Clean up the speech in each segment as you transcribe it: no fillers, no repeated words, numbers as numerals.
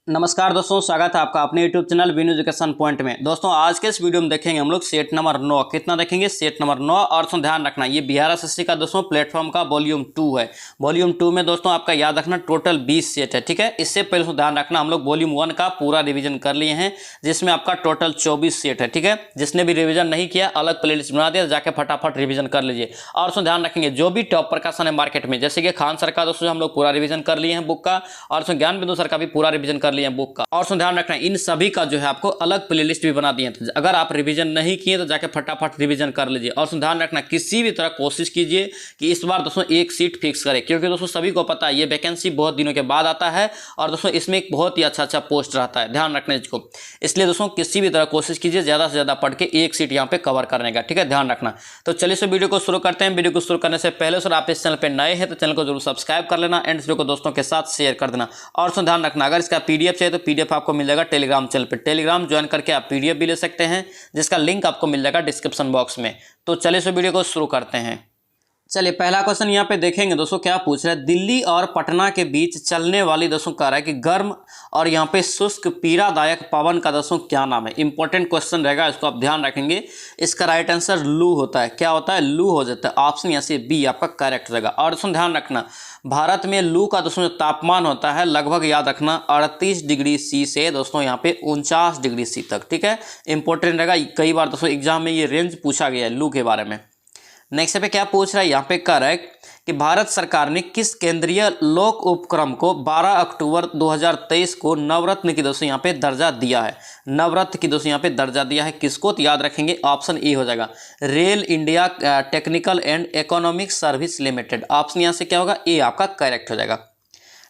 नमस्कार दोस्तों, स्वागत है आपका अपने YouTube channel win education point में। दोस्तों आज के इस वीडियो में देखेंगे हम लोग सेट नंबर 9। कितना देखेंगे? Set number 9। और दोस्तों ध्यान रखना, ये बिहार एसएससी का दोस्तों प्लेटफॉर्म का वॉल्यूम 2 है। वॉल्यूम 2 में दोस्तों आपका याद रखना टोटल 20 सेट है, ठीक है। इससे पहले दोस्तों ध्यान रखना, हम लोग वॉल्यूम 1 का पूरा रिविजन कर लिए हैं, जिसमें आपका टोटल 24 सेट है, ठीक है। जिसने भी रिविजन नहीं किया अलग प्लेलिस्ट बना दिया, जाके फटाफट रिविजन कर लीजिए। और दोस्तों ध्यान रखेंगे, जो भी टॉप प्रकाशन है मार्केट में, जैसे कि खान सर का दोस्तों हम लोग पूरा रिविजन कर लिए हैं बुक का, और दोस्तों ज्ञान बिंदु सर का भी पूरा रिविजन कर लिए हैं बुक का। और ध्यान रखना, इन सभी का जो है आपको अलग प्लेलिस्ट भी बना दिए हैं, तो अगर आप रिवीजन नहीं किए तो जाके फटाफट रिवीजन कर लीजिए। और ध्यान रखना, किसी भी तरह कोशिश कीजिए कि इस बार दोस्तों एक सीट फिक्स करें, क्योंकि दोस्तों सभी को पता है ये वैकेंसी बहुत दिनों के बाद आता है और दोस्तों इसमें एक बहुत ही अच्छा पोस्ट रहता है, ध्यान रखना इसको। इसलिए दोस्तों किसी भी तरह कोशिश कीजिए ज़्यादा से ज़्यादा पढ़ के एक सीट यहाँ पे कवर करने का, ठीक है, ध्यान रखना। तो चलिए सर वीडियो को शुरू करते हैं। वीडियो को शुरू करने से पहले सर आप इस चैनल पर नए हैं तो चैनल को जरूर सब्सक्राइब कर लेना एंड वीडियो को दोस्तों के साथ शेयर कर देना। और ध्यान रखना, अगर इसका PDF चाहिए तो PDF आपको मिल जाएगा टेलीग्राम चैनल पे। टेलीग्राम ज्वाइन करके आप PDF भी ले सकते हैं, जिसका लिंक आपको मिल जाएगा डिस्क्रिप्शन बॉक्स में। तो चलिए इस वीडियो को शुरू करते हैं। चलिए पहला क्वेश्चन यहाँ पे देखेंगे दोस्तों, क्या पूछ रहा है। दिल्ली और पटना के बीच चलने वाली दोस्तों कह रहा है कि गर्म और यहाँ पे शुष्क पीड़ादायक पवन का दोस्तों क्या नाम है। इंपॉर्टेंट क्वेश्चन रहेगा, इसको आप ध्यान रखेंगे। इसका राइट आंसर लू होता है। क्या होता है? लू हो जाता है। ऑप्शन यहाँ से बी आपका करेक्ट रहेगा। और दोस्तों ध्यान रखना, भारत में लू का दोस्तों जो तापमान होता है लगभग याद रखना 38 डिग्री सी से दोस्तों यहाँ पे 49 डिग्री सी तक, ठीक है। इंपॉर्टेंट रहेगा, कई बार दोस्तों एग्जाम में ये रेंज पूछा गया है लू के बारे में। नेक्स्ट पे क्या पूछ रहा है, यहाँ पे कह रहा है कि भारत सरकार ने किस केंद्रीय लोक उपक्रम को 12 अक्टूबर 2023 को नवरत्न की दोस्तों यहाँ पे दर्जा दिया है। नवरत्न की दोस्तों यहाँ पे दर्जा दिया है किसको? तो याद रखेंगे ऑप्शन ए हो जाएगा, rail India technical and economic service limited. Option यहाँ से क्या होगा? ए आपका करेक्ट हो जाएगा।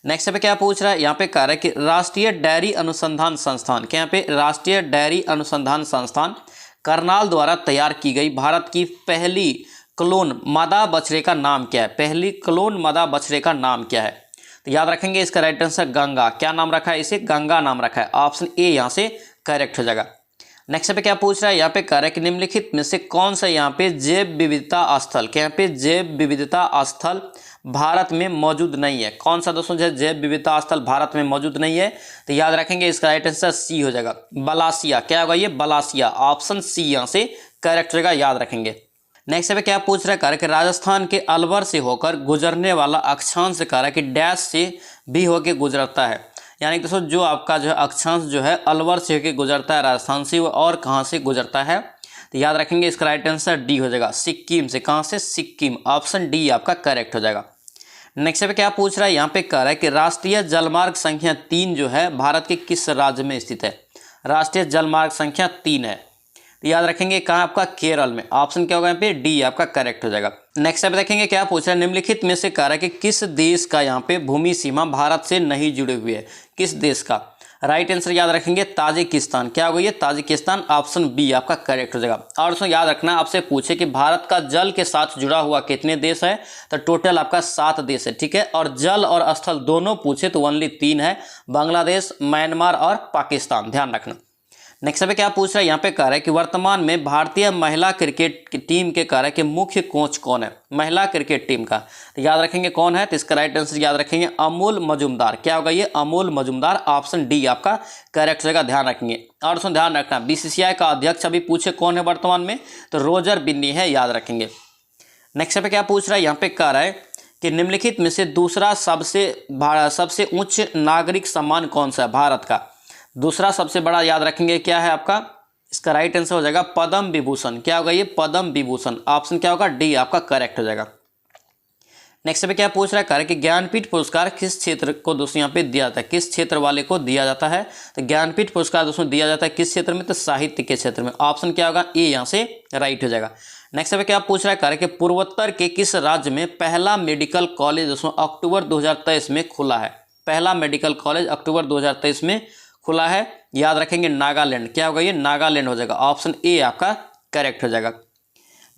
नेक्स्ट पे क्या पूछ रहा है, यहाँ पे कह रहा है कि राष्ट्रीय डेयरी अनुसंधान संस्थान, क्या यहाँ पे राष्ट्रीय डेयरी अनुसंधान संस्थान करनाल द्वारा तैयार की गई भारत की पहली क्लोन मादा बछड़े का नाम क्या है? पहली क्लोन मादा बछड़े का नाम क्या है? तो याद रखेंगे इसका राइट आंसर गंगा। क्या नाम रखा है? इसे गंगा नाम रखा है। ऑप्शन ए यहाँ से करेक्ट हो जाएगा। नेक्स्ट पे क्या पूछ रहा है, यहाँ पे कह रहा है कि निम्नलिखित में से कौन सा यहाँ पे जैव विविधता स्थल, क्या यहाँ पे जैव विविधता स्थल भारत में मौजूद नहीं है? कौन सा दोस्तों जो जैव विविधता स्थल भारत में मौजूद नहीं है? तो याद रखेंगे इसका राइट आंसर सी हो जाएगा, बलासिया। क्या होगा ये? बलासिया। ऑप्शन सी यहाँ से करेक्ट रहेगा, याद रखेंगे। नेक्स्ट पे क्या पूछ रहा है कि राजस्थान के अलवर से होकर गुजरने वाला अक्षांश कह रहा है कि डैश से भी होकर गुजरता है। यानी दोस्तों जो आपका जो है अक्षांश जो है अलवर से होकर गुजरता है राजस्थान से, वो और कहाँ से गुजरता है? तो याद रखेंगे इसका राइट आंसर डी हो जाएगा, सिक्किम से। कहाँ से? सिक्किम। ऑप्शन डी आपका करेक्ट हो जाएगा। नेक्स्ट पे क्या पूछ रहा है, यहाँ पे कह रहा है कि राष्ट्रीय जलमार्ग संख्या 3 जो है भारत के किस राज्य में स्थित है? राष्ट्रीय जलमार्ग संख्या 3 है, तो याद रखेंगे कहाँ? आपका केरल में। ऑप्शन क्या होगा यहाँ पे? डी आपका करेक्ट हो जाएगा। नेक्स्ट पे देखेंगे क्या पूछ रहा है, निम्नलिखित में से कह रहा है कि किस देश का यहाँ पे भूमि सीमा भारत से नहीं जुड़े हुए है? किस देश का? राइट आंसर याद रखेंगे ताजिकिस्तान। क्या होगा ये? ताजिकिस्तान। ऑप्शन बी आपका करेक्ट हो जाएगा। और उसमें याद रखना, आपसे पूछे कि भारत का जल के साथ जुड़ा हुआ कितने देश है, तो टोटल आपका 7 देश है, ठीक है। और जल और स्थल दोनों पूछे तो ओनली 3 है, बांग्लादेश, म्यांमार और पाकिस्तान, ध्यान रखना। नेक्स्ट पे क्या पूछ रहा है, यहाँ पे कह रहा है कि वर्तमान में भारतीय महिला क्रिकेट की टीम के कह रहा है कि मुख्य कोच कौन है? महिला क्रिकेट टीम का, तो याद रखेंगे कौन है? तो इसका राइट आंसर याद रखेंगे अमूल मजुमदार। क्या होगा ये? अमूल मजुमदार। ऑप्शन डी आपका करेक्ट रहेगा, ध्यान रखेंगे। और उसमें ध्यान रखना, BCCI का अध्यक्ष अभी पूछे कौन है वर्तमान में, तो रोजर बिन्नी है, याद रखेंगे। नेक्स्ट पे क्या पूछ रहा है, यहाँ पे कह रहा है कि निम्नलिखित में से दूसरा सबसे उच्च नागरिक सम्मान कौन सा है भारत का? दूसरा सबसे बड़ा याद रखेंगे क्या है आपका? इसका राइट आंसर हो जाएगा पद्म विभूषण। क्या होगा ये? पद्म विभूषण। ऑप्शन क्या होगा? डी आपका करेक्ट हो जाएगा। नेक्स्ट पे क्या पूछ रहा है कि ज्ञानपीठ पुरस्कार किस क्षेत्र को दोस्तों यहाँ पे दिया जाता है? किस क्षेत्र वाले को दिया जाता है? तो ज्ञानपीठ पुरस्कार दोस्तों दिया जाता है किस क्षेत्र में? तो साहित्य के क्षेत्र में। ऑप्शन क्या होगा? ए यहाँ से राइट हो जाएगा। नेक्स्ट पे क्या पूछ रहा है कि पूर्वोत्तर के किस राज्य में पहला मेडिकल कॉलेज दोस्तों अक्टूबर 2023 में खुला है? पहला मेडिकल कॉलेज अक्टूबर 2023 में खुला है, याद रखेंगे नागालैंड। क्या होगा ये? नागालैंड हो जाएगा। ऑप्शन ए आपका करेक्ट हो जाएगा।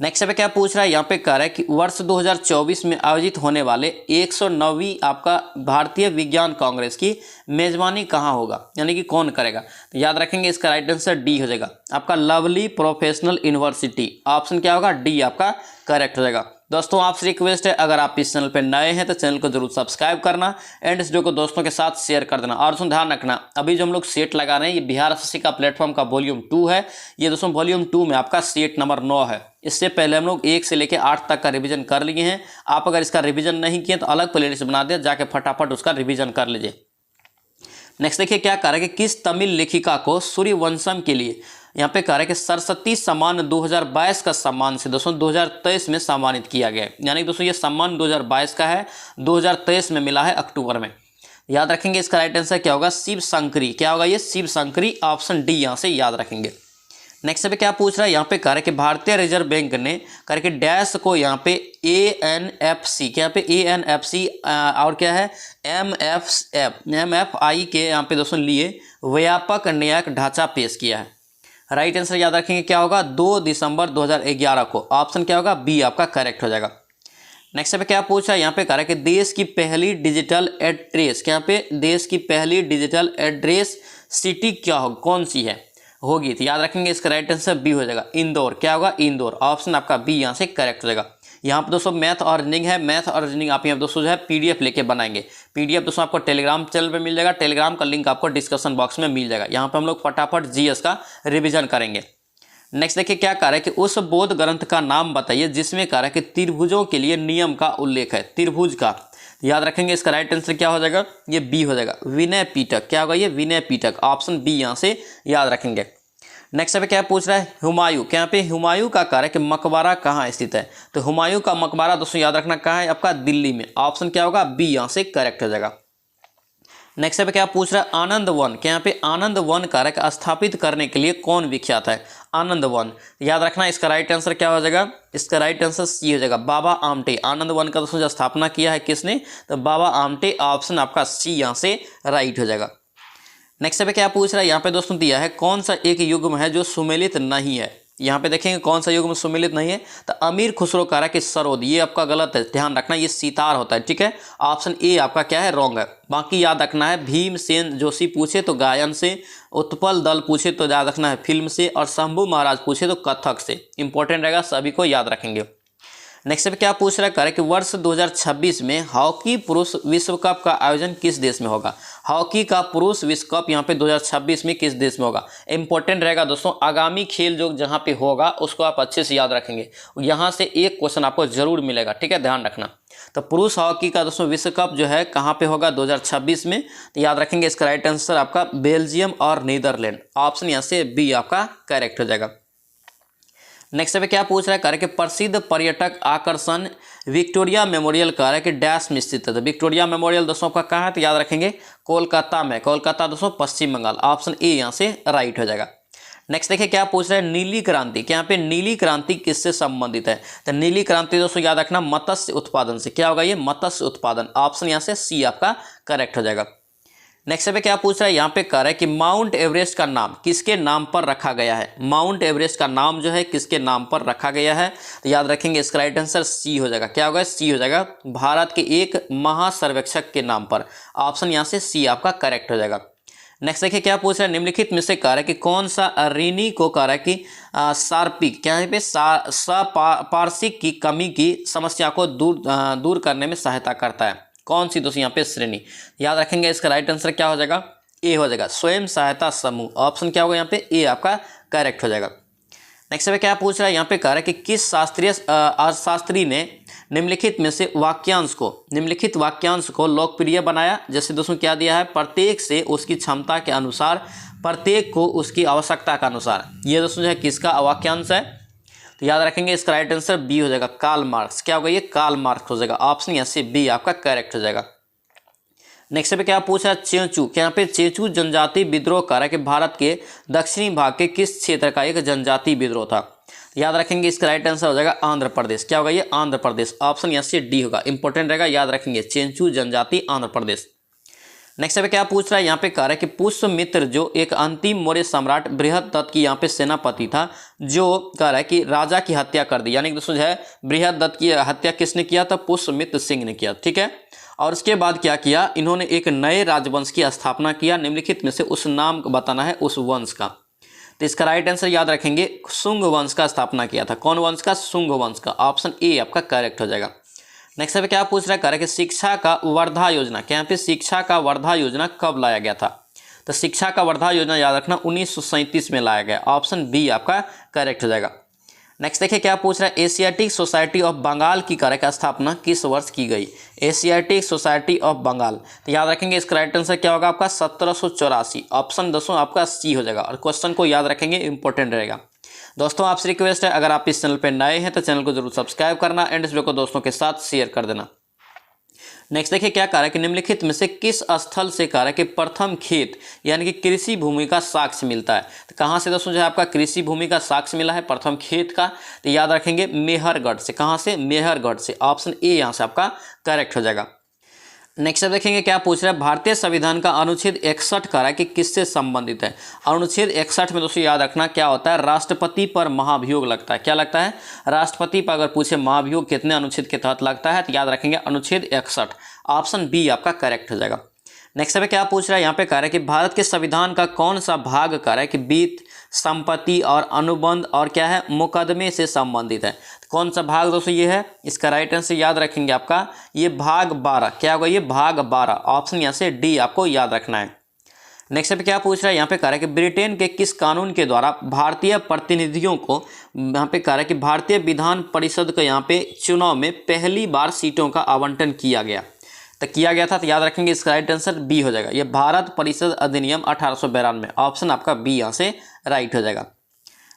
नेक्स्ट पे क्या पूछ रहा है, यहाँ पे कह रहा है कि वर्ष 2024 में आयोजित होने वाले 109वीं आपका भारतीय विज्ञान कांग्रेस की मेजबानी कहाँ होगा? यानी कि कौन करेगा? तो याद रखेंगे इसका राइट आंसर डी हो जाएगा, आपका लवली प्रोफेशनल यूनिवर्सिटी। ऑप्शन क्या होगा? डी आपका करेक्ट हो जाएगा। दोस्तों आपसे रिक्वेस्ट है, अगर आप इस चैनल पर नए हैं तो चैनल को जरूर सब्सक्राइब करना एंड इस वीडियो को दोस्तों के साथ शेयर कर देना। और दोस्तों ध्यान रखना, अभी जो हम लोग सेट लगा रहे हैं ये बिहार एसएससी का प्लेटफॉर्म का वॉल्यूम 2 है। ये दोस्तों वॉल्यूम 2 में आपका सेट नंबर 9 है। इससे पहले हम लोग 1 से लेकर 8 तक का रिवीजन कर लिए हैं। आप अगर इसका रिवीजन नहीं किए तो अलग प्लेलिस्ट बना दिया, जाके फटाफट उसका रिवीजन कर लीजिए। नेक्स्ट देखिए क्या कह रहा है कि किस तमिल लेखिका को सूर्यवंशम के लिए यहाँ पे कह रहा है कि सरस्वती सम्मान 2022 का सम्मान से दोस्तों 2023 में सम्मानित किया गया है। यानी दोस्तों ये सम्मान 2022 का है, 2023 में मिला है अक्टूबर में। याद रखेंगे इसका राइट आंसर क्या होगा, शिव शंकरी। क्या होगा ये, शिव शंकरी, ऑप्शन डी यहाँ से याद रखेंगे। नेक्स्ट पे क्या पूछ रहा है, यहाँ पे कह रहा है कि भारतीय रिजर्व बैंक ने करके डैश को यहाँ पे ANFC, क्या पे ANFC और क्या है MFI के यहाँ पे दोस्तों लिए व्यापक न्यायिक ढांचा पेश किया है। राइट आंसर याद रखेंगे क्या होगा, 2 दिसंबर 2011 को। ऑप्शन क्या होगा, बी आपका करेक्ट हो जाएगा। नेक्स्ट पे क्या पूछा है, यहाँ पे कह रहा है कि देश की पहली डिजिटल एड्रेस, क्या पे देश की पहली डिजिटल एड्रेस सिटी क्या हो, कौन सी है होगी, तो याद रखेंगे इसका राइट आंसर बी हो जाएगा, इंदौर। क्या होगा, इंदौर। ऑप्शन आपका बी यहाँ से करेक्ट हो जाएगा। यहाँ पर दोस्तों मैथ और रीजनिंग है, मैथ और रीजनिंग आप यहाँ दोस्तों जो है PDF लेके बनाएंगे। PDF दोस्तों आपको टेलीग्राम चैनल पे मिल जाएगा, टेलीग्राम का लिंक आपको डिस्क्रिप्शन बॉक्स में मिल जाएगा। यहाँ पर हम लोग फटाफट GS का रिविजन करेंगे। नेक्स्ट देखिए क्या कह रहा है कि उस बौद्ध ग्रंथ का नाम बताइए जिसमें कह रहा है कि त्रिभुजों के लिए नियम का उल्लेख है, त्रिभुज का। याद रखेंगे इसका राइट आंसर क्या हो जाएगा, ये बी हो जाएगा, विनय पिटक। क्या होगा ये, विनय पिटक। ऑप्शन बी यहाँ से याद रखेंगे। नेक्स्ट पे क्या पूछ रहा है, हुमायूं। क्या पे हुमायूं का कह रहा है कि मकबरा कहाँ स्थित है, तो हुमायूं का मकबरा दोस्तों याद रखना कहाँ है, आपका दिल्ली में। ऑप्शन क्या होगा, बी यहाँ से करेक्ट हो जाएगा। नेक्स्ट पे क्या पूछ रहा है, आनंद वन। क्या यहाँ पे आनंद वन कारक स्थापित करने के लिए कौन विख्यात है, आनंद वन। याद रखना इसका राइट आंसर क्या हो जाएगा, इसका राइट आंसर सी हो जाएगा, बाबा आमटे। आनंद वन का दोस्तों जो स्थापना किया है किसने, तो बाबा आमटे। ऑप्शन आपका सी यहाँ से राइट हो जाएगा। नेक्स्ट पे क्या पूछ रहा है, यहाँ पे दोस्तों दिया है कौन सा एक युग्म है जो सुमेलित नहीं है। यहाँ पे देखेंगे कौन सा युग्म सुमेलित नहीं है, तो अमीर खुसरो कह रहा है कि सरोद। ये आपका गलत है, ध्यान रखना, ये सितार होता है, ठीक है। ऑप्शन ए आपका क्या है, रॉन्ग है। बाकी याद रखना है, भीमसेन जोशी पूछे तो गायन से, उत्पल दल पूछे तो याद रखना है फिल्म से, और शंभू महाराज पूछे तो कथक से। इंपॉर्टेंट रहेगा, सभी को याद रखेंगे। नेक्स्ट पे क्या पूछ रहा है, कह रहा है कि वर्ष 2026 में हॉकी पुरुष विश्व कप का आयोजन किस देश में होगा। हॉकी का पुरुष विश्व कप यहाँ पे 2026 में किस देश में होगा। इंपॉर्टेंट रहेगा दोस्तों, आगामी खेल जो जहाँ पे होगा उसको आप अच्छे से याद रखेंगे। यहाँ से एक क्वेश्चन आपको जरूर मिलेगा, ठीक है, ध्यान रखना। तो पुरुष हॉकी का दोस्तों विश्व कप जो है कहाँ पे होगा, 2026 में। तो याद रखेंगे इसका राइट आंसर आपका बेल्जियम और नीदरलैंड। ऑप्शन यहाँ से बी आपका करेक्ट हो जाएगा। नेक्स्ट पे क्या पूछ रहा है, कह रहा है कि प्रसिद्ध पर्यटक आकर्षण विक्टोरिया मेमोरियल कह रहा है कि डैश में स्थित है। तो विक्टोरिया मेमोरियल दोस्तों का कहाँ है, तो याद रखेंगे कोलकाता में। कोलकाता दोस्तों पश्चिम बंगाल। ऑप्शन ए यहाँ से राइट हो जाएगा। नेक्स्ट देखिए क्या पूछ रहा है, नीली क्रांति। क्या यहाँ पे नीली क्रांति किससे संबंधित है, तो नीली क्रांति दोस्तों याद रखना मत्स्य उत्पादन से। क्या होगा ये, मत्स्य उत्पादन। ऑप्शन यहाँ से सी आपका करेक्ट हो जाएगा। नेक्स्ट पे क्या पूछ रहा है, यहाँ पे कह रहा है कि माउंट एवरेस्ट का नाम किसके नाम पर रखा गया है। माउंट एवरेस्ट का नाम जो है किसके नाम पर रखा गया है, तो याद रखेंगे इसका राइट आंसर सी हो जाएगा। क्या होगा, सी हो जाएगा, भारत के एक महासर्वेक्षक के नाम पर। ऑप्शन यहाँ से सी आपका करेक्ट हो जाएगा। नेक्स्ट देखिए क्या पूछ रहा है, निम्नलिखित में से कह रहा है कि कौन सा ऋणी को कह रहा है कि सार्पिक, क्या है पे पार्श्विक की कमी की समस्या को दूर करने में सहायता करता है। कौन सी दोस्तों यहाँ पे श्रेणी, याद रखेंगे इसका राइट आंसर क्या हो जाएगा, ए हो जाएगा, स्वयं सहायता समूह। ऑप्शन क्या होगा यहाँ पे, ए आपका करेक्ट हो जाएगा। नेक्स्ट पे क्या पूछ रहा है, यहाँ पे कह रहा है कि किस शास्त्रीय अर्थशास्त्री ने निम्नलिखित में से निम्नलिखित वाक्यांश को लोकप्रिय बनाया। जैसे दोस्तों क्या दिया है, प्रत्येक से उसकी क्षमता के अनुसार, प्रत्येक को उसकी आवश्यकता के अनुसार। ये दोस्तों जो है किसका वाक्यांश है, तो याद रखेंगे इसका राइट आंसर बी हो जाएगा, कार्ल मार्क्स। क्या होगा ये, कार्ल मार्क्स हो जाएगा। ऑप्शन यहाँ से बी आपका करेक्ट हो जाएगा। नेक्स्ट पे क्या पूछा, चेंचू। क्या यहाँ पे चेंचू जनजाति विद्रोह कह रहा है कि भारत के दक्षिणी भाग के किस क्षेत्र का एक जनजाति विद्रोह था। याद रखेंगे इसका राइट आंसर हो जाएगा आंध्र प्रदेश। क्या होगा ये, आंध्र प्रदेश। ऑप्शन यहाँ से डी होगा, इंपॉर्टेंट रहेगा, याद रखेंगे चेंचू जनजाति आंध्र प्रदेश। नेक्स्ट पे क्या पूछ रहा है, यहाँ पे कह रहा है कि पुष्यमित्र जो एक अंतिम मौर्य सम्राट बृहदत्त की यहाँ पे सेनापति था, जो कह रहा है कि राजा की हत्या कर दी। यानी कि दोस्तों जो है बृहदत्त की हत्या किसने किया था, पुष्यमित्र सिंह ने किया, ठीक है। और उसके बाद क्या किया, इन्होंने एक नए राजवंश की स्थापना किया। निम्नलिखित में से उस नाम को बताना है उस वंश का। तो इसका राइट आंसर याद रखेंगे शुंग वंश का स्थापना किया था। कौन वंश का? शुंग वंश का। ऑप्शन ए आपका करेक्ट हो जाएगा। नेक्स्ट पे क्या पूछ रहा है कि शिक्षा का वर्धा योजना, क्या यहाँ पे शिक्षा का वर्धा योजना कब लाया गया था? तो शिक्षा का वर्धा योजना याद रखना 1937 में लाया गया। ऑप्शन बी आपका करेक्ट हो जाएगा। नेक्स्ट देखिए क्या पूछ रहा है, एशियाटिक सोसाइटी ऑफ बंगाल की कार्य का स्थापना किस वर्ष की गई? एशियाटिक सोसाइटी ऑफ बंगाल, तो याद रखेंगे इसका राइट आंसर क्या होगा आपका 1784। ऑप्शन दोस्तों आपका सी हो जाएगा। और क्वेश्चन को याद रखेंगे, इंपॉर्टेंट रहेगा। दोस्तों आपसे रिक्वेस्ट है, अगर आप इस चैनल पर नए हैं तो चैनल को जरूर सब्सक्राइब करना एंड इस वीडियो को दोस्तों के साथ शेयर कर देना। नेक्स्ट देखिए क्या कह रहा है कि निम्नलिखित में से किस स्थल से कह रहा है कि प्रथम खेत यानी कि कृषि भूमि का साक्ष्य मिलता है? तो कहाँ से दोस्तों जो है आपका कृषि भूमि का साक्ष्य मिला है प्रथम खेत का? तो याद रखेंगे मेहरगढ़ से। कहाँ से? मेहरगढ़ से। ऑप्शन ए यहाँ से आपका करेक्ट हो जाएगा। नेक्स्ट अब देखेंगे क्या पूछ रहा है, भारतीय संविधान का अनुच्छेद 61 कह रहा है कि किससे संबंधित है? अनुच्छेद 61 में दोस्तों याद रखना क्या होता है, राष्ट्रपति पर महाभियोग लगता है। क्या लगता है? राष्ट्रपति पर अगर पूछे महाभियोग कितने अनुच्छेद के तहत लगता है, तो याद रखेंगे अनुच्छेद 61। ऑप्शन बी आपका करेक्ट हो जाएगा। नेक्स्ट पे क्या पूछ रहा है, यहाँ पे कह रहा है कि भारत के संविधान का कौन सा भाग कह रहा है कि वित्त, संपत्ति और अनुबंध और क्या है मुकदमे से संबंधित है? तो कौन सा भाग दोस्तों ये है? इसका राइट आंसर याद रखेंगे आपका ये भाग 12। क्या होगा? ये भाग 12। ऑप्शन यहाँ से डी आपको याद रखना है। नेक्स्ट पे क्या पूछ रहा है, यहाँ पे कह रहा है कि ब्रिटेन के किस कानून के द्वारा भारतीय प्रतिनिधियों को, यहाँ पे कह रहा है कि भारतीय विधान परिषद को यहाँ पे चुनाव में पहली बार सीटों का आवंटन किया गया? तो किया गया था, तो याद रखेंगे इसका राइट आंसर बी हो जाएगा। ये भारत परिषद अधिनियम 1892। ऑप्शन आपका बी यहाँ से राइट हो जाएगा।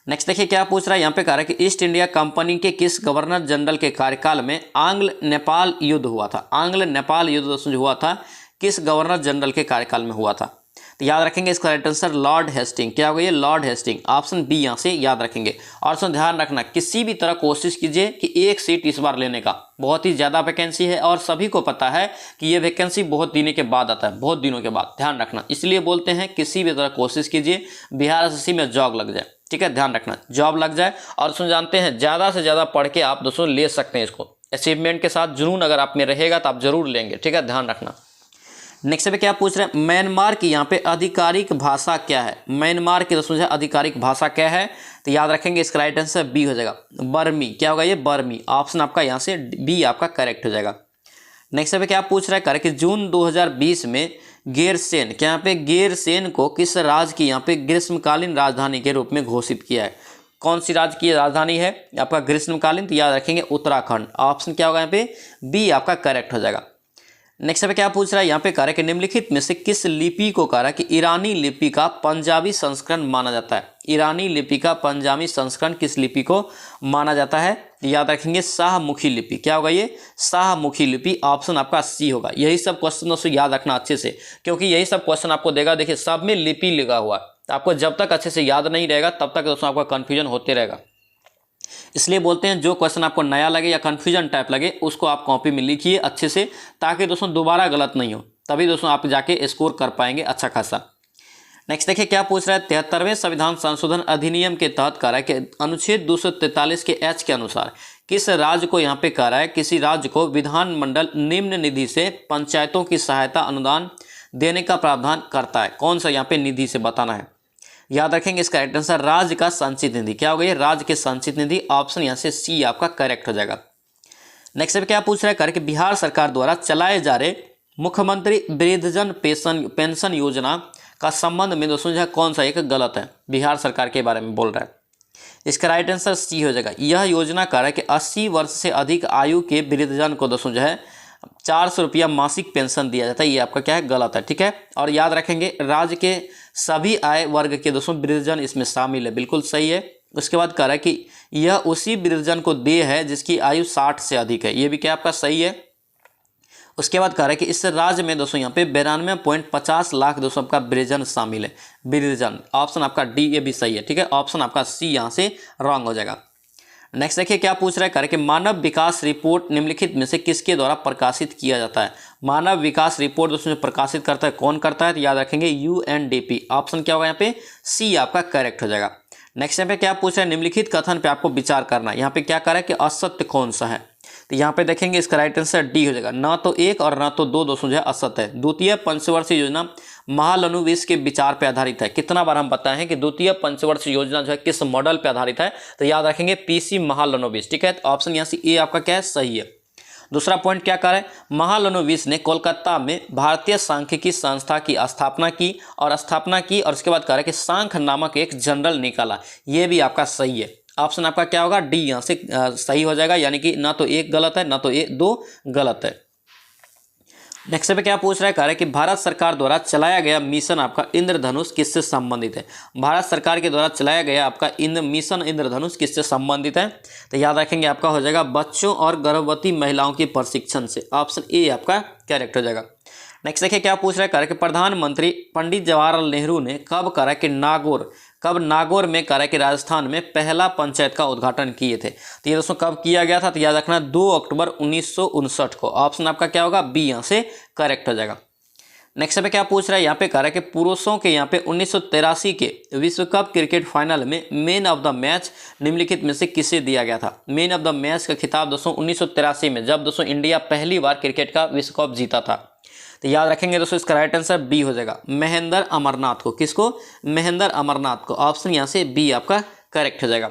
नेक्स्ट देखिए क्या पूछ रहा है, यहाँ पे कह रहा है कि ईस्ट इंडिया कंपनी के किस गवर्नर जनरल के कार्यकाल में आंग्ल नेपाल युद्ध हुआ था? आंग्ल नेपाल युद्ध दोस्तों जो हुआ था किस गवर्नर जनरल के कार्यकाल में हुआ था? तो याद रखेंगे इसका राइट आंसर लॉर्ड हेस्टिंग। क्या होगा? ये लॉर्ड हेस्टिंग। ऑप्शन बी यहाँ से याद रखेंगे। और उसमें ध्यान रखना किसी भी तरह कोशिश कीजिए कि एक सीट इस बार लेने का। बहुत ही ज़्यादा वैकेंसी है और सभी को पता है कि ये वैकेंसी बहुत दिनों के बाद आता है, बहुत दिनों के बाद। ध्यान रखना, इसलिए बोलते हैं किसी भी तरह कोशिश कीजिए बिहार एसएससी में जॉब लग जाए। ठीक है, ध्यान रखना जॉब लग जाए। और उसमें जानते हैं ज़्यादा से ज़्यादा पढ़ के आप दोस्तों ले सकते हैं इसको। अचीवमेंट के साथ जुनून अगर आप में रहेगा तो आप जरूर लेंगे। ठीक है, ध्यान रखना। नेक्स्ट पे क्या पूछ रहे हैं, म्यांमार की यहाँ पे आधिकारिक भाषा क्या है? म्यांमार की दोस्तों आधिकारिक भाषा क्या है? तो याद रखेंगे इसका राइट आंसर बी हो जाएगा, बर्मी। क्या होगा? ये बर्मी। ऑप्शन आपका यहाँ से बी आपका करेक्ट हो जाएगा। नेक्स्ट पे क्या पूछ रहा है, करेक्ट कि जून 2020 में गैरसेन, क्या यहाँ पे गैरसेन को किस राज्य की यहाँ पे ग्रीष्मकालीन राजधानी के रूप में घोषित किया है? कौन सी राज्य की राजधानी है आपका ग्रीष्मकालीन? तो याद रखेंगे उत्तराखंड। ऑप्शन क्या होगा यहाँ पे बी आपका करेक्ट हो जाएगा। नेक्स्ट पे क्या पूछ रहा है, यहाँ पे कह रहा है कि निम्नलिखित में से किस लिपि को कह रहा है कि ईरानी लिपि का पंजाबी संस्करण माना जाता है? ईरानी लिपि का पंजाबी संस्करण किस लिपि को माना जाता है? याद रखेंगे शाहमुखी लिपि। क्या होगा? ये शाहमुखी लिपि। ऑप्शन आपका सी होगा। यही सब क्वेश्चन दोस्तों याद रखना अच्छे से, क्योंकि यही सब क्वेश्चन आपको देगा। देखिए सब में लिपि लिखा हुआ है, तो आपको जब तक अच्छे से याद नहीं रहेगा तब तक दोस्तों आपका कन्फ्यूजन होते रहेगा। इसलिए बोलते हैं जो क्वेश्चन आपको नया लगे या कन्फ्यूजन टाइप लगे उसको आप कॉपी में लिखिए अच्छे से, ताकि दोस्तों दोबारा गलत नहीं हो, तभी दोस्तों आप जाके स्कोर कर पाएंगे अच्छा खासा। नेक्स्ट देखिए क्या पूछ रहा है, 73वें संविधान संशोधन अधिनियम के तहत कह रहा है कि अनुच्छेद 243 के एच के अनुसार किस राज्य को यहाँ पे कह रहा है, किसी राज्य को विधानमंडल निम्न निधि से पंचायतों की सहायता अनुदान देने का प्रावधान करता है? कौन सा यहाँ पे निधि से बताना है? याद रखेंगे इसका राइट आंसर राज्य का संचित निधि। क्या होगा? ये राज्य के संचित निधि। ऑप्शन यहाँ से सी आपका करेक्ट हो जाएगा। नेक्स्ट पे क्या पूछ रहा है, कि बिहार सरकार द्वारा चलाए जा रहे मुख्यमंत्री वृद्धजन पेंशन योजना का संबंध में दोस्तों जो है कौन सा एक गलत है? बिहार सरकार के बारे में बोल रहा है। इसका राइट आंसर सी हो जाएगा। यह योजना कह रहा है कि 80 वर्ष से अधिक आयु के वृद्धजन को दोस्तों जो है 400 रुपया मासिक पेंशन दिया जाता है। ये आपका क्या है? गलत है। ठीक है, और याद रखेंगे राज्य के सभी आय वर्ग के दोस्तों वृद्धजन इसमें शामिल है। बिल्कुल सही है। उसके बाद कह रहा है कि यह उसी वृद्धजन को दे है जिसकी आयु 60 से अधिक है। ये भी क्या आपका सही है। उसके बाद कह रहा है कि इस राज्य में दोस्तों यहाँ पे 92.50 लाख दोस्तों आपका वृद्धजन शामिल है। वृद्धजन ऑप्शन आपका डी, ये भी सही है। ठीक है, ऑप्शन आपका सी यहाँ से रॉन्ग हो जाएगा। नेक्स्ट देखिए क्या पूछ रहा है, कि मानव विकास रिपोर्ट निम्नलिखित में से किसके द्वारा प्रकाशित किया जाता है? मानव विकास रिपोर्ट दोस्तों प्रकाशित करता है कौन करता है? तो याद रखेंगे यूएनडीपी। ऑप्शन क्या होगा यहाँ पे सी आपका करेक्ट हो जाएगा। नेक्स्ट यहाँ पे क्या पूछ रहा है, निम्नलिखित कथन पे आपको विचार करना है। यहाँ पे क्या कर रहा है कि असत्य कौन सा है? तो यहाँ पे देखेंगे इसका राइट आंसर डी हो जाएगा। ना तो एक और ना तो दो दोस्तों जो है असत्य है। द्वितीय पंचवर्षीय योजना महालनोबिस के विचार पे आधारित है। कितना बार हम बताएं कि द्वितीय पंचवर्षीय योजना जो है किस मॉडल पे आधारित है, तो याद रखेंगे पीसी महालनोबिस। ठीक है, तो ऑप्शन यहाँ से ए आपका क्या है, सही है। दूसरा पॉइंट क्या कर रहा है, महालनोबिस ने कोलकाता में भारतीय सांख्यिकी संस्था की स्थापना की और उसके बाद कह रहा है कि सांख नामक एक जर्नल निकाला। ये भी आपका सही है। ऑप्शन आपका क्या होगा, डी यहाँ से सही हो जाएगा, यानी कि ना तो एक गलत है ना तो ये दो गलत है। नेक्स्ट पे क्या पूछ रहा है, कह रहा है कि भारत सरकार द्वारा चलाया गया मिशन आपका इंद्रधनुष किससे संबंधित है। भारत सरकार के द्वारा चलाया गया आपका मिशन इंद्रधनुष किससे संबंधित है, तो याद रखेंगे आपका हो जाएगा बच्चों और गर्भवती महिलाओं के प्रशिक्षण से। ऑप्शन ए आपका करेक्ट हो जाएगा। नेक्स्ट देखिए क्या पूछ रहा है, कह रहा है कि प्रधानमंत्री पंडित जवाहरलाल नेहरू ने कब करा कि नागौर में करा कि राजस्थान में पहला पंचायत का उद्घाटन किए थे। तो ये दोस्तों कब किया गया था, तो याद रखना 2 अक्टूबर 1959 को। ऑप्शन आपका क्या होगा, बी यहाँ से करेक्ट हो जाएगा। नेक्स्ट पे क्या पूछ रहा है, यहाँ पे कह रहा है कि पुरुषों के यहाँ पे 1983 के विश्व कप क्रिकेट फाइनल में मैन ऑफ द मैच निम्नलिखित में से किसे दिया गया था। मैन ऑफ द मैच का खिताब दोस्तों 1983 में, जब दोस्तों इंडिया पहली बार क्रिकेट का विश्व कप जीता था। तो याद रखेंगे दोस्तों इसका राइट आंसर बी हो जाएगा, महेंद्र अमरनाथ को। किसको, महेंद्र अमरनाथ को। ऑप्शन यहाँ से बी आपका करेक्ट हो जाएगा।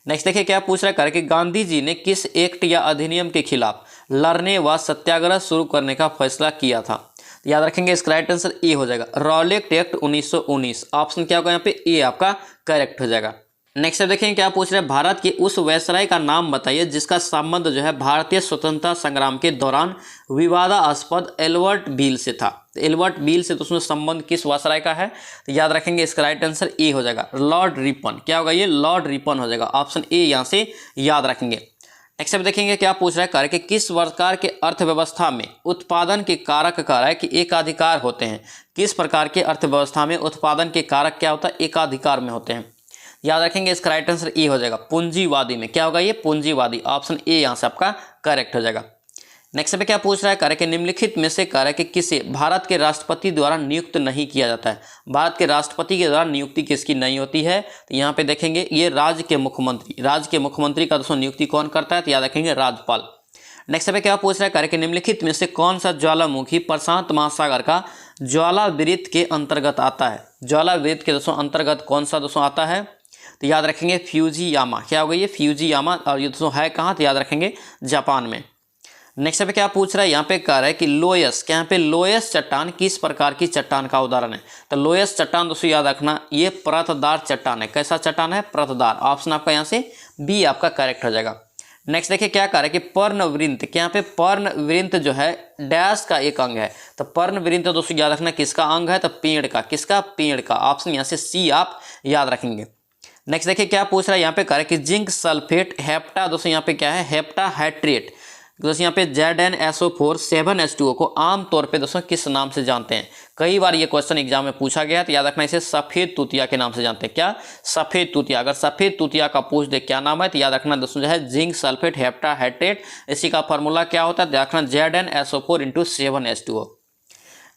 नेक्स्ट देखिए क्या पूछ रहा है, कि गांधी जी ने किस एक्ट या अधिनियम के खिलाफ लड़ने व सत्याग्रह शुरू करने का फैसला किया था। तो याद रखेंगे इसका राइट आंसर ए हो जाएगा, रॉलेट एक्ट 1919। ऑप्शन क्या होगा यहाँ पे, ए आपका करेक्ट हो जाएगा। नेक्स्ट देखेंगे क्या पूछ रहे हैं, भारत के उस वायसराय का नाम बताइए जिसका संबंध जो है भारतीय स्वतंत्रता संग्राम के दौरान विवादास्पद एल्बर्ट बील से था। तो एल्बर्ट बील से तो उसमें संबंध किस वायसराय का है, तो याद रखेंगे इसका राइट आंसर ए हो जाएगा, लॉर्ड रिपन। क्या होगा ये, लॉर्ड रिपन हो जाएगा। ऑप्शन ए यहाँ से याद रखेंगे। नेक्स्ट देखेंगे क्या पूछ रहा है, कि किस प्रकार के अर्थव्यवस्था में उत्पादन के कारक कह रहा है कि एकाधिकार होते हैं। किस प्रकार के अर्थव्यवस्था में उत्पादन के कारक क्या होता है, एकाधिकार में होते हैं। याद रखेंगे इसका राइट आंसर ए हो जाएगा, पूंजीवादी में। क्या होगा ये, पूंजीवादी। ऑप्शन ए यहाँ से आपका करेक्ट हो जाएगा। नेक्स्ट पे क्या पूछ रहा है, कह रहा है कि निम्नलिखित में से कह रहा है कि किसे भारत के राष्ट्रपति द्वारा नियुक्त नहीं किया जाता है। भारत के राष्ट्रपति के द्वारा नियुक्ति किसकी नहीं होती है, तो यहाँ पे देखेंगे ये राज्य के मुख्यमंत्री का दोस्तों नियुक्ति कौन करता है, तो याद रखेंगे राज्यपाल। नेक्स्ट पे क्या पूछ रहा है, कह रहा है कि निम्नलिखित में से कौन सा ज्वालामुखी प्रशांत महासागर का ज्वालावृत्त के अंतर्गत आता है। ज्वालावृत्त के दोस्तों अंतर्गत कौन सा दोस्तों आता है, तो याद रखेंगे फ्यूजियामा। क्या होगा ये, फ्यूजियामा। और ये दोस्तों है कहाँ, तो याद रखेंगे जापान में। नेक्स्ट पे क्या पूछ रहा है, यहाँ पे कह रहा है कि लोयस, यहाँ पे लोयस चट्टान किस प्रकार की चट्टान का उदाहरण है। तो लोयस चट्टान दोस्तों याद रखना ये परतदार चट्टान है। कैसा चट्टान है, परतदार। ऑप्शन आपका यहाँ से बी आपका करेक्ट हो जाएगा। नेक्स्ट देखिए क्या कह रहा है कि पर्णवृंत, यहाँ पे पर्णवृंत जो है डैश का एक अंग है। तो पर्णवृंत दोस्तों याद रखना किसका अंग है, तो पेड़ का। किसका, पेड़ का। ऑप्शन यहाँ से सी आप याद रखेंगे। नेक्स्ट देखिए क्या पूछ रहा है, यहाँ पे कह रहा है कि जिंक सल्फेट हेप्टा दोस्तों यहाँ पे क्या है, हेप्टा हाइड्रेट दोस्तों यहाँ पे ZnSO4 7H2O को आमतौर पे दोस्तों किस नाम से जानते हैं। कई बार ये क्वेश्चन एग्जाम में पूछा गया है, तो याद रखना इसे सफ़ेद तूतिया के नाम से जानते हैं। क्या, सफ़ेद तूतिया। अगर सफ़ेद तूतिया का पूछ दे क्या नाम है, तो याद रखना दोस्तों जो है जिंक सल्फेट हेप्टा हाइड्रेट। इसी का फॉर्मूला क्या होता है, याद रखना ZnSO4 × 7H2O।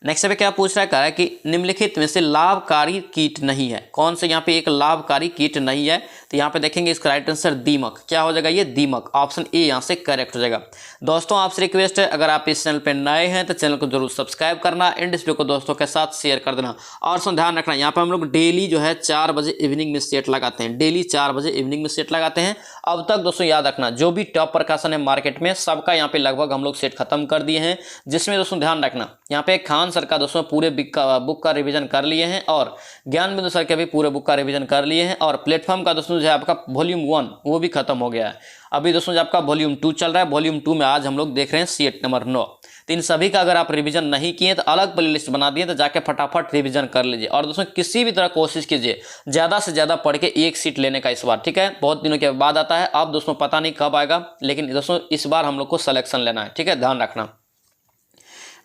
नेक्स्ट पे क्या पूछ रहा है, कह रहा है कि निम्नलिखित में से लाभकारी कीट नहीं है। कौन से यहाँ पे एक लाभकारी कीट नहीं है, तो यहाँ पे देखेंगे इसका राइट आंसर दीमक। क्या हो जाएगा ये, दीमक। ऑप्शन ए यहाँ से करेक्ट हो जाएगा। दोस्तों आपसे रिक्वेस्ट है, अगर आप इस चैनल पे नए हैं तो चैनल को जरूर सब्सक्राइब करना, एंड इस वीडियो को दोस्तों के साथ शेयर कर देना। और सो ध्यान रखना, यहाँ पे हम लोग डेली जो है 4 बजे इवनिंग में सेट लगाते हैं। डेली 4 बजे इवनिंग में सेट लगाते हैं। अब तक दोस्तों याद रखना जो भी टॉप प्रकाशन है मार्केट में सबका यहाँ पे लगभग हम लोग सेट खत्म कर दिए हैं। जिसमें दोस्तों ध्यान रखना यहाँ पे खान सर का दोस्तों पूरे बुक का रिवीजन कर लिए हैं, और ज्ञान बिंदु सर के भी पूरे बुक का रिवीजन कर लिए हैं, और प्लेटफॉर्म का दोस्तों जो है आपका वॉल्यूम 1 वो भी खत्म हो गया है। अभी दोस्तों जो आपका वॉल्यूम 2 चल रहा है। वॉल्यूम 2 में आज हम लोग देख रहे हैं सेट नंबर 9। तो इन सभी का अगर आप रिवीजन नहीं किए तो अलग प्लेलिस्ट बना दिए, तो जाके फटाफट रिवीजन कर लीजिए। और दोस्तों किसी भी तरह कोशिश कीजिए ज़्यादा से ज़्यादा पढ़ के एक सीट लेने का इस बार, ठीक है। बहुत दिनों के बाद आता है, अब दोस्तों पता नहीं कब आएगा, लेकिन दोस्तों इस बार हम लोग को सिलेक्शन लेना है, ठीक है, ध्यान रखना।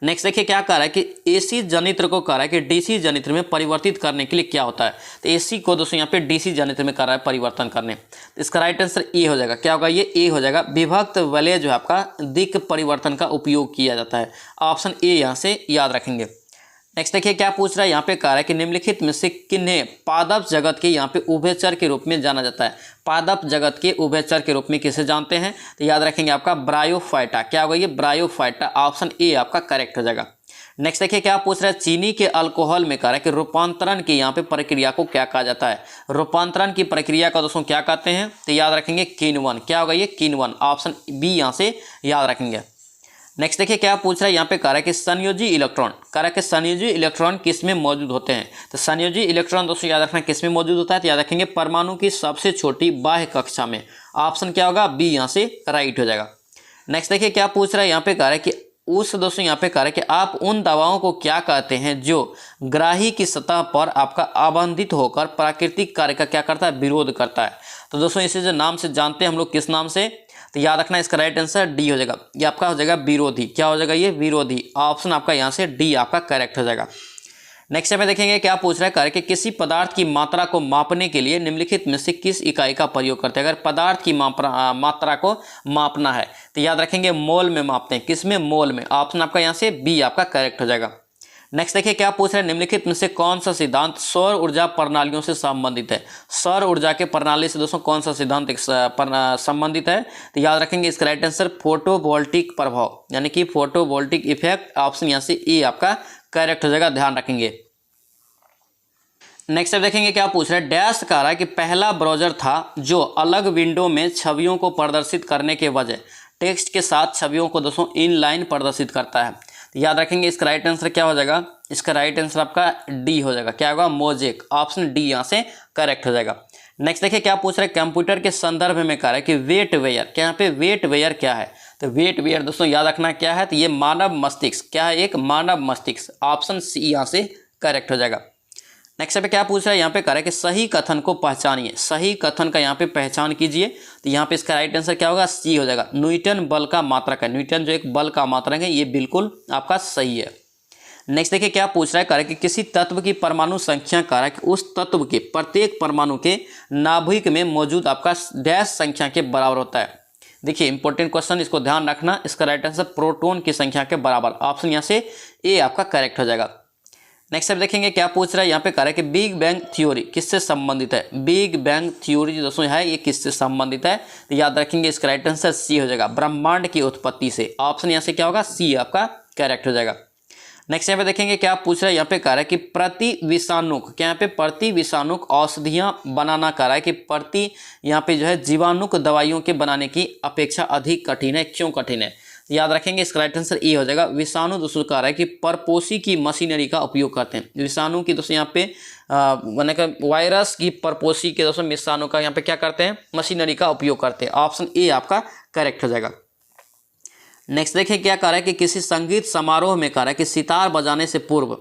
नेक्स्ट देखिए क्या कह रहा है कि एसी जनित्र को कह रहा है कि डीसी जनित्र में परिवर्तित करने के लिए क्या होता है। तो एसी को दोस्तों यहाँ पे डीसी जनित्र में कर रहा है परिवर्तन करने। तो इसका राइट आंसर ए हो जाएगा। क्या होगा ये, ए हो जाएगा। विभक्त वलय जो है आपका दिक् परिवर्तन का उपयोग किया जाता है। ऑप्शन ए यहाँ से याद रखेंगे। नेक्स्ट देखिए क्या पूछ रहा है, यहाँ पे कह रहा है कि निम्नलिखित में से किन्हें पादप जगत के यहाँ पे उभयचर के रूप में जाना जाता है। पादप जगत के उभयचर के रूप में किसे जानते हैं, तो याद रखेंगे आपका ब्रायोफाइटा। क्या होगा ये, ब्रायोफाइटा। ऑप्शन ए आपका करेक्ट हो जाएगा। नेक्स्ट देखिए क्या पूछ रहा है, चीनी के अल्कोहल में कह रहा है कि रूपांतरण की यहाँ पे प्रक्रिया को क्या कहा जाता है। रूपांतरण की प्रक्रिया का दोस्तों क्या कहते हैं, तो याद रखेंगे किण्वन। क्या होगा ये, किण्वन। ऑप्शन बी यहाँ से याद रखेंगे। नेक्स्ट देखिए क्या पूछ रहा है, यहाँ पे कह रहा है कि संयोजी इलेक्ट्रॉन, कह रहा है कि संयोजी इलेक्ट्रॉन किस में मौजूद होते हैं। तो संयोजी इलेक्ट्रॉन दोस्तों याद रखना किस में मौजूद होता है, तो याद रखेंगे परमाणु की सबसे छोटी बाह्य कक्षा में। ऑप्शन क्या होगा, बी यहाँ से राइट हो जाएगा। नेक्स्ट देखिए क्या पूछ रहा है, यहाँ पे कह रहा है कि उस दोस्तों यहाँ पे कह रहा है कि आप उन दवाओं को क्या कहते हैं जो ग्राही की सतह पर आपका आबंधित होकर प्राकृतिक कार्य का क्या करता है, विरोध करता है। तो दोस्तों इसे जो नाम से जानते हैं हम लोग, किस नाम से, तो याद रखना इसका राइट आंसर डी हो जाएगा। ये आपका हो जाएगा विरोधी। क्या हो जाएगा, ये विरोधी। ऑप्शन आपका यहाँ से डी आपका करेक्ट हो जाएगा। नेक्स्ट में देखेंगे क्या पूछ रहा है, कह रहा है कि किसी पदार्थ की मात्रा को मापने के लिए निम्नलिखित में से किस इकाई का प्रयोग करते हैं। अगर पदार्थ की मात्रा को मापना है तो याद रखेंगे मोल में मापते हैं। किस में, मोल में। ऑप्शन आपका यहाँ से बी आपका करेक्ट हो जाएगा। नेक्स्ट देखिए क्या पूछ रहा है, निम्नलिखित में से कौन सा सिद्धांत सौर ऊर्जा प्रणालियों से संबंधित है। सौर ऊर्जा के प्रणाली से दोस्तों कौन सा सिद्धांत संबंधित है, तो याद रखेंगे इसका राइट आंसर फोटोवोल्टिक प्रभाव, यानी कि फोटोवोल्टिक इफेक्ट। ऑप्शन यहाँ से ए आपका करेक्ट हो जाएगा, ध्यान रखेंगे। नेक्स्ट अब देखेंगे क्या पूछ रहा है, डैश कह रहा है कि पहला ब्राउजर था जो अलग विंडो में छवियों को प्रदर्शित करने के बजाय टेक्स्ट के साथ छवियों को दोस्तों इनलाइन प्रदर्शित करता है। तो याद रखेंगे इसका राइट आंसर क्या हो जाएगा, इसका राइट आंसर आपका डी हो जाएगा। क्या होगा, मोजेक। ऑप्शन डी यहाँ से करेक्ट हो जाएगा। नेक्स्ट देखिए क्या पूछ रहा है, कंप्यूटर के संदर्भ में कह रहा है कि वेट वेयर, क्या यहाँ पे वेट वेयर क्या है, तो वेट वेयर दोस्तों याद रखना क्या है, तो ये मानव मस्तिष्क। क्या है, एक मानव मस्तिष्क। ऑप्शन सी यहाँ से करेक्ट हो जाएगा। नेक्स्ट पे क्या पूछ रहा है, यहाँ पे कह रहा है कि सही कथन को पहचानिए। सही कथन का यहाँ पे पहचान कीजिए, तो यहाँ पे इसका राइट आंसर क्या होगा, सी हो जाएगा। न्यूटन बल का मात्रक है। न्यूटन जो एक बल का मात्रक है, ये बिल्कुल आपका सही है। नेक्स्ट देखिए क्या पूछ रहा है, कह रहा है कि किसी तत्व की परमाणु संख्या, कह रहा है कि उस तत्व के प्रत्येक परमाणु के नाभिक में मौजूद आपका डैश संख्या के बराबर होता है। देखिए इंपॉर्टेंट क्वेश्चन, इसको ध्यान रखना। इसका राइट आंसर प्रोटॉन की संख्या के बराबर। ऑप्शन यहाँ से ए आपका करेक्ट हो जाएगा। नेक्स्ट अब देखेंगे क्या पूछ रहा है, यहाँ पे कह रहा है कि बिग बैंग थ्योरी किससे संबंधित है। बिग बैंग थ्योरी जो दोस्तों है ये किससे संबंधित है, तो याद रखेंगे इसका राइट आंसर सी हो जाएगा, ब्रह्मांड की उत्पत्ति से। ऑप्शन यहाँ से क्या होगा, सी आपका करेक्ट हो जाएगा। नेक्स्ट यहाँ पे देखेंगे क्या पूछ रहा है, यहाँ पे कह रहा है कि प्रति विषाणुक, क्या यहाँ पे प्रति विषाणुक औषधियाँ बनाना, कह रहा है कि प्रति यहाँ पे जो है जीवाणुक दवाइयों के बनाने की अपेक्षा अधिक कठिन है। क्यों कठिन है, याद रखेंगे इसका राइट आंसर ए हो जाएगा। विषाणु दोस्तों कह रहा है कि परपोषी की मशीनरी का उपयोग करते हैं। विषाणु की दोस्तों यहाँ पे मैंने कहा वायरस की परपोषी के दोस्तों विषाणु का यहाँ पे क्या करते हैं, मशीनरी का उपयोग करते हैं। ऑप्शन ए आपका करेक्ट हो जाएगा। नेक्स्ट देखिए क्या कह रहा है कि किसी संगीत समारोह में कह रहा है कि सितार बजाने से पूर्व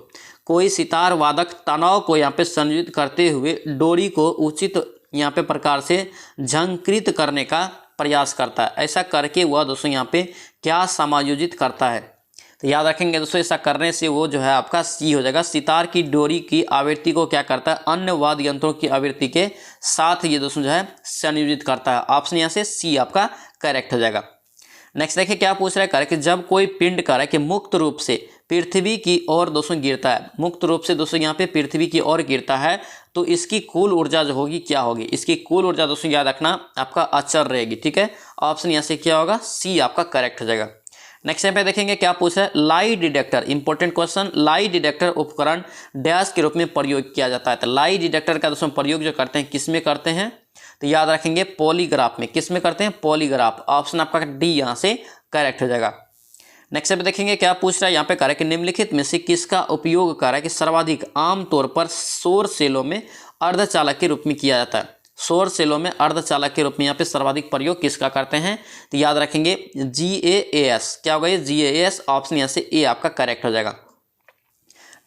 कोई सितार वादक तनाव को यहाँ पे संयोजित करते हुए डोरी को उचित यहाँ पे प्रकार से झंकृत करने का प्रयास करता है। ऐसा करके वह दोस्तों यहाँ पे क्या समायोजित करता है, तो याद रखेंगे दोस्तों ऐसा करने से वो जो है आपका सी हो जाएगा। सितार की डोरी की आवृत्ति को क्या करता है, अन्य वाद्य यंत्रों की आवृत्ति के साथ ये दोस्तों जो है संयोजित करता है। ऑप्शन यहाँ से सी आपका करेक्ट हो जाएगा। नेक्स्ट देखिए क्या पूछ रहा है कि जब कोई पिंड कह रहा है कि मुक्त रूप से पृथ्वी की ओर दोस्तों गिरता है, मुक्त रूप से दोस्तों यहाँ पे पृथ्वी की ओर गिरता है, तो इसकी कुल ऊर्जा जो होगी क्या होगी, इसकी कुल ऊर्जा दोस्तों याद रखना आपका अचर रहेगी। ठीक है, ऑप्शन यहाँ से क्या होगा, सी आपका करेक्ट हो जाएगा। नेक्स्ट यहाँ पे देखेंगे क्या पूछ रहा है, lie detector, important question. Lie detector उपकरण डैश के रूप में प्रयोग किया जाता है। तो लाई डिटेक्टर का दोस्तों प्रयोग जो करते हैं किस में करते हैं, तो याद रखेंगे पॉलीग्राफ में। किस में करते हैं, पॉलीग्राफ। ऑप्शन आपका डी यहाँ से करेक्ट हो जाएगा। नेक्स्ट पे देखेंगे क्या पूछ रहा है, यहाँ पे कह रहा है कि निम्नलिखित में से किसका उपयोग कर रहा है कि सर्वाधिक आमतौर पर सौर सेलों में अर्धचालक के रूप में किया जाता है। सौर सेलों में अर्धचालक के रूप में यहाँ पे सर्वाधिक प्रयोग किसका करते हैं, तो याद रखेंगे GAAS। क्या होगा ये, GAAS। ऑप्शन यहाँ से ए आपका करेक्ट हो जाएगा।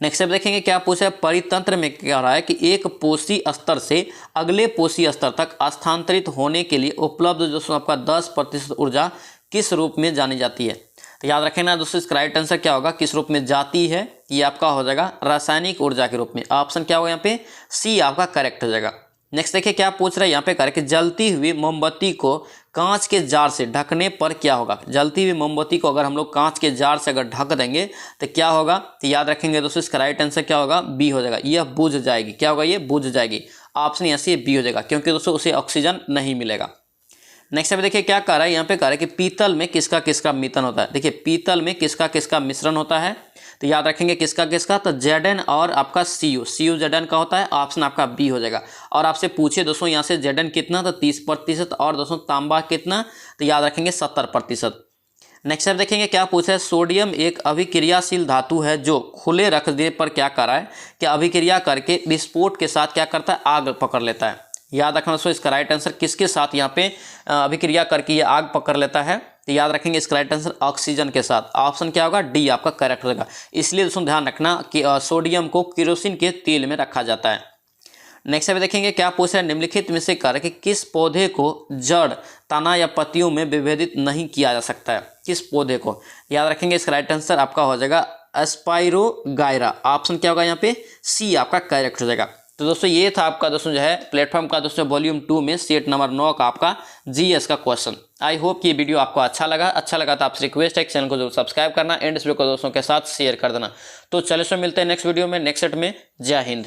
नेक्स्ट अब देखेंगे क्या पूछा है, परितंत्र में कह रहा है कि एक पोषी स्तर से अगले पोषी स्तर तक स्थानांतरित होने के लिए उपलब्ध दोस्तों आपका 10% ऊर्जा किस रूप में जानी जाती है। तो याद रखें ना दोस्तों इसका राइट आंसर क्या होगा, किस रूप में जाती है, ये आपका हो जाएगा रासायनिक ऊर्जा के रूप में। ऑप्शन क्या होगा यहाँ पे, सी आपका करेक्ट हो जाएगा। नेक्स्ट देखिए क्या पूछ रहा है, यहाँ पे कह रहा है कि जलती हुई मोमबत्ती को कांच के जार से ढकने पर क्या होगा। जलती हुई मोमबत्ती को अगर हम लोग कांच के जार से अगर ढक देंगे तो क्या होगा, तो याद रखेंगे दोस्तों इसका राइट आंसर क्या होगा, बी हो जाएगा। यह बुझ जाएगी। क्या होगा, ये बुझ जाएगी। ऑप्शन यहाँ से बी हो जाएगा, क्योंकि दोस्तों उसे ऑक्सीजन नहीं मिलेगा। नेक्स्ट पे देखिए क्या कह रहा है, यहाँ पे कह रहा है कि पीतल में किसका किसका मिश्रण होता है। देखिए पीतल में किसका किसका मिश्रण होता है, तो याद रखेंगे किसका किसका, तो Zn और आपका Cu Zn का होता है, ऑप्शन आपका बी हो जाएगा। और आपसे पूछे दोस्तों यहाँ से Zn कितना, तो 30% और दोस्तों तांबा कितना, तो याद रखेंगे 70%। नेक्स्ट आप देखेंगे क्या पूछा है, सोडियम एक अभिक्रियाशील धातु है जो खुले रख देने पर क्या कर रहा है, कि अभिक्रिया करके विस्फोट के साथ क्या करता है, आग पकड़ लेता है। याद रखना दोस्तों इसका राइट आंसर किसके साथ यहाँ पे अभिक्रिया करके ये आग पकड़ लेता है, तो याद रखेंगे इसका राइट आंसर ऑक्सीजन के साथ। ऑप्शन क्या होगा, डी आपका करेक्ट होगा। इसलिए दोस्तों ध्यान रखना कि सोडियम को केरोसिन के तेल में रखा जाता है। नेक्स्ट पे देखेंगे क्या पूछ रहा है, निम्नलिखित में से कह कि किस पौधे को जड़, तना या पत्तियों में विभेदित नहीं किया जा सकता है, किस पौधे को। याद रखेंगे इसका राइट आंसर आपका हो जाएगा एस्पाइरोगायरा। ऑप्शन क्या होगा यहाँ पे, सी आपका करेक्ट हो जाएगा। तो दोस्तों ये था आपका दोस्तों जो है प्लेटफॉर्म का दोस्तों वॉल्यूम 2 में सेट नंबर 9 का आपका जीएस का क्वेश्चन। आई होप कि ये वीडियो आपको अच्छा लगा तो आपसे रिक्वेस्ट है चैनल को जरूर सब्सक्राइब करना एंड इस वीडियो को दोस्तों के साथ शेयर कर देना। तो चलिए सो मिलते हैं नेक्स्ट वीडियो में, नेक्स्ट सेट में। जय हिंद।